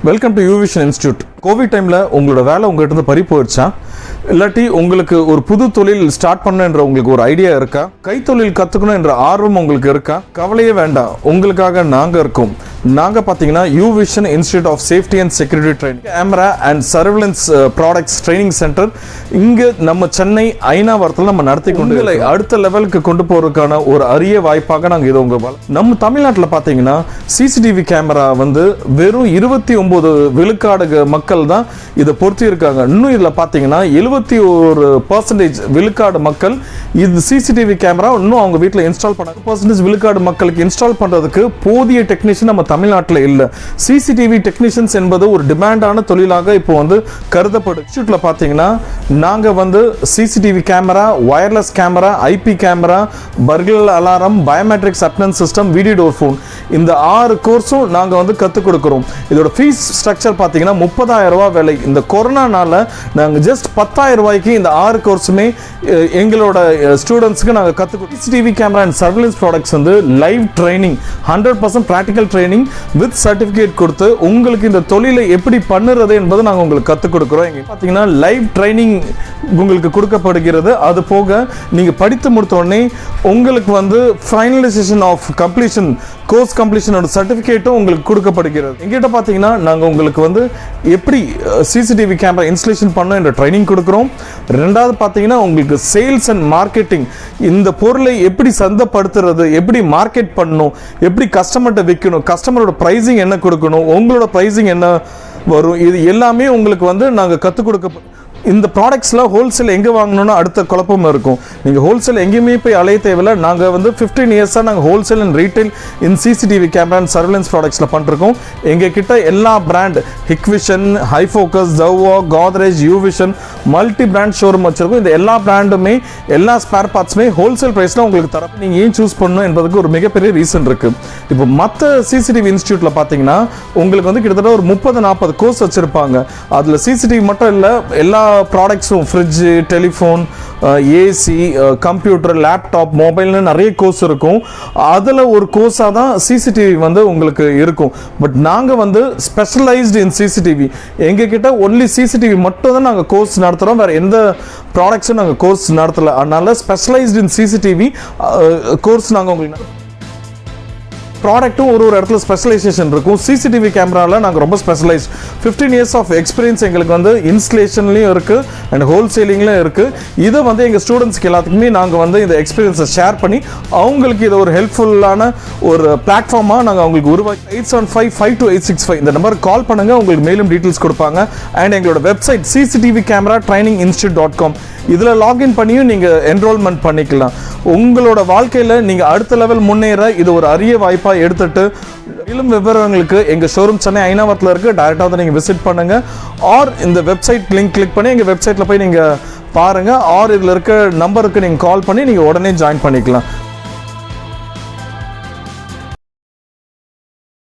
Welcome to Uvision institute. Covid டைமில் உங்களோட வேலை உங்கள்கிட்ட இருந்து பறி போயிடுச்சா? இல்லாட்டி உங்களுக்கு ஒரு புது தொழில் ஸ்டார்ட் பண்ணன்ற உங்களுக்கு ஒரு ஐடியா இருக்கா? கைத்தொழில் கற்றுக்கணும் என்ற ஆர்வம் உங்களுக்கு இருக்கா? கவலையே வேண்டாம், உங்களுக்காக நாங்கள் இருக்கோம். நாங்கள் பார்த்தீங்கன்னா Uvision institute of safety and security training, camera and surveillance products training centre இங்கே நம்ம சென்னை அயனாவரத்தில் நம்ம நடத்தி கொண்டு அடுத்த லெவலுக்கு கொண்டு போகிறதுக்கான ஒரு அரிய வாய்ப்பாக நாங்கள் இது உங்கள் நம்ம தமிழ்நாட்டில் பார்த்தீங்கன்னா சிசிடிவி கேமரா வந்து வெறும் 29 விழுக்காடு மக்கள் தான் இதை பொருத்தி இருக்காங்க. இன்னும் இதில் பார்த்தீங்கன்னா 71% விழுக்காடு மக்கள் இது சிசிடிவி கேமரா இன்னும் அவங்க வீட்டில் இன்ஸ்டால் பண்ணாங்க. % விழுக்காடு மக்களுக்கு இன்ஸ்டால் பண்ணுறதுக்கு போதிய டெக்னீஷியன் நம்ம தமிழ்நாட்டில் இல்லை. சிசிடிவி டெக்னீஷியன்ஸ் என்பது ஒரு டிமாண்டான தொழிலாக இப்போ வந்து கருதப்படும். இன்ஸ்டியூட்டில் பார்த்தீங்கன்னா நாங்கள் வந்து CCTV camera, wireless camera, IP camera, burglar alarm, biometrics attendance system, video door phone, இந்த 6 கோர்ஸும் நாங்கள் வந்து கற்றுக் கொடுக்குறோம். இதோட ஃபீஸ் ஸ்ட்ரக்சர் பார்த்தீங்கன்னா 30,000 ரூபா விலை. இந்த கொரோனானால நாங்கள் ஜஸ்ட் 10,000 ரூபாய்க்கு இந்த 6 கோர்ஸுமே எங்களோட ஸ்டூடெண்ட்ஸ்க்கு நாங்கள் கற்றுக்கொடுக்கோம். CCTV camera and surveillance products வந்து live training, 100% practical training with certificate கொடுத்து உங்களுக்கு இந்த தொழிலை எப்படி பண்ணுறது என்பதை நாங்கள் உங்களுக்கு கற்றுக் கொடுக்குறோம். இங்கே பார்த்தீங்கன்னா லைவ் ட்ரைனிங் உங்களுக்கு கொடுக்கப்படுகிறது. அது போக நீங்கள் படித்து முடித்த உடனே உங்களுக்கு வந்து ஃபைனலைசேஷன் ஆஃப் கம்ப்ளீஷன், கோர்ஸ் கம்ப்ளீஷனோட சர்டிஃபிகேட்டும் உங்களுக்கு கொடுக்கப்படுகிறது. எங்கிட்ட பார்த்தீங்கன்னா நாங்கள் உங்களுக்கு வந்து எப்படி சிசிடிவி கேமரா இன்ஸ்டலேஷன் பண்ணணும் என்ற ட்ரைனிங் கொடுக்குறோம். ரெண்டாவது பார்த்தீங்கன்னா உங்களுக்கு சேல்ஸ் அண்ட் மார்க்கெட்டிங், இந்த பொருளை எப்படி சந்தைப்படுத்துறது, எப்படி மார்க்கெட் பண்ணணும், எப்படி கஸ்டமர்கிட்ட விற்கணும், கஸ்டமரோட ப்ரைஸிங் என்ன கொடுக்கணும், உங்களோட ப்ரைஸிங் என்ன வரும், இது எல்லாமே உங்களுக்கு வந்து நாங்கள் கற்றுக் கொடுக்க. இந்த ப்ராடக்ட்ஸில் ஹோல்சேல் எங்கே வாங்கணும்னு அடுத்த குழப்பம் இருக்கும். நீங்கள் ஹோல்சேல் எங்கேயுமே போய் அலைய தேவையில்லை. நாங்கள் வந்து 15 இயர்ஸாக நாங்கள் wholesale and retail in CCTV camera and surveillance ப்ராடக்ட்ஸில் பண்ணிருக்கோம். எங்கள் கிட்ட எல்லா பிராண்ட், ஹிக்விஷன், ஹைஃபோக்கஸ், ஜவ்வா, Godrej, Uvision, multi brand showroom வச்சுருக்கோம். இந்த எல்லா பிராண்டுமே, எல்லா ஸ்பேர் பார்ட்ஸுமே ஹோல்சேல் ப்ரைஸில் உங்களுக்கு தர. நீங்கள் ஏன் சூஸ் பண்ணணும் என்பதுக்கு ஒரு மிகப்பெரிய ரீசன் இருக்குது. இப்போ மற்ற சிசிடிவி இன்ஸ்டியூட்டில் பார்த்தீங்கன்னா உங்களுக்கு வந்து கிட்டத்தட்ட ஒரு 30-40 கோர்ஸ் வச்சுருப்பாங்க. அதில் சிசிடிவி மட்டும் இல்லை, எல்லா ப்ராடக்ட்ஸும், fridge, telephone, AC, computer, laptop, மொபைல்னு நிறைய கோர்ஸ் இருக்கும். அதில் ஒரு கோர்ஸாக தான் சிசிடிவி வந்து உங்களுக்கு இருக்கும். பட் நாங்கள் வந்து ஸ்பெஷலைஸ்டு இன் சிசிடிவி. எங்ககிட்ட ஒன்லி சிசிடிவி மட்டும் தான் நாங்கள் கோர்ஸ் நடத்துகிறோம். வேறு எந்த ப்ராடக்ட்ஸும் நாங்கள் கோர்ஸ் நடத்தலை. அதனால ஸ்பெஷலைஸ்டு இன் சிசிடிவி கோர்ஸ் நாங்கள் உங்களுக்கு ப்ராடக்ட்டும் ஒரு இடத்துல ஸ்பெஷலைசேஷன் இருக்கும். சிசிடிவி கேமராவில் நாங்கள் ரொம்ப ஸ்பெஷலைஸ்ட். 15 இயர்ஸ் ஆஃப் எக்ஸ்பீரியன்ஸ் எங்களுக்கு வந்து இன்ஸ்டலேஷன்லையும் இருக்குது அண்ட் ஹோல்சேலிங்லையும் இருக்குது. இதை வந்து எங்கள் ஸ்டூடெண்ட்ஸ்க்கு எல்லாத்துக்குமே நாங்கள் வந்து இந்த எக்ஸ்பீரியன்ஸை ஷேர் பண்ணி அவங்களுக்கு இதை ஒரு ஹெல்ப்ஃபுல்லான ஒரு பிளாட்ஃபார்மாக நாங்கள் அவங்களுக்கு உருவாக்கி 875-52-865 இந்த நம்பருக்கு கால் பண்ணுங்கள். உங்களுக்கு மேலும் டீட்டெயில்ஸ் கொடுப்பாங்க. அண்ட் எங்களோட website CCTV Camera Training Institute.com, இதில் லாகின் பண்ணியும் நீங்கள் என்ரோல்மெண்ட் பண்ணிக்கலாம். உங்களோட வாழ்க்கையில் நீங்கள் அடுத்த லெவல் முன்னேற இது ஒரு அரிய வாய்ப்பாக எடுத்துட்டு, மேலும் விவரங்களுக்கு எங்கள் ஷோரூம் சென்னை அயனாவரத்தில் இருக்குது. டைரெக்டாக வந்து நீங்கள் விசிட் பண்ணுங்கள். ஆர் இந்த வெப்சைட் லிங்க் கிளிக் பண்ணி எங்கள் வெப்சைட்டில் போய் நீங்கள் பாருங்கள். ஆர் இதில் இருக்க நம்பருக்கு நீங்கள் கால் பண்ணி நீங்கள் உடனே ஜாயின் பண்ணிக்கலாம்.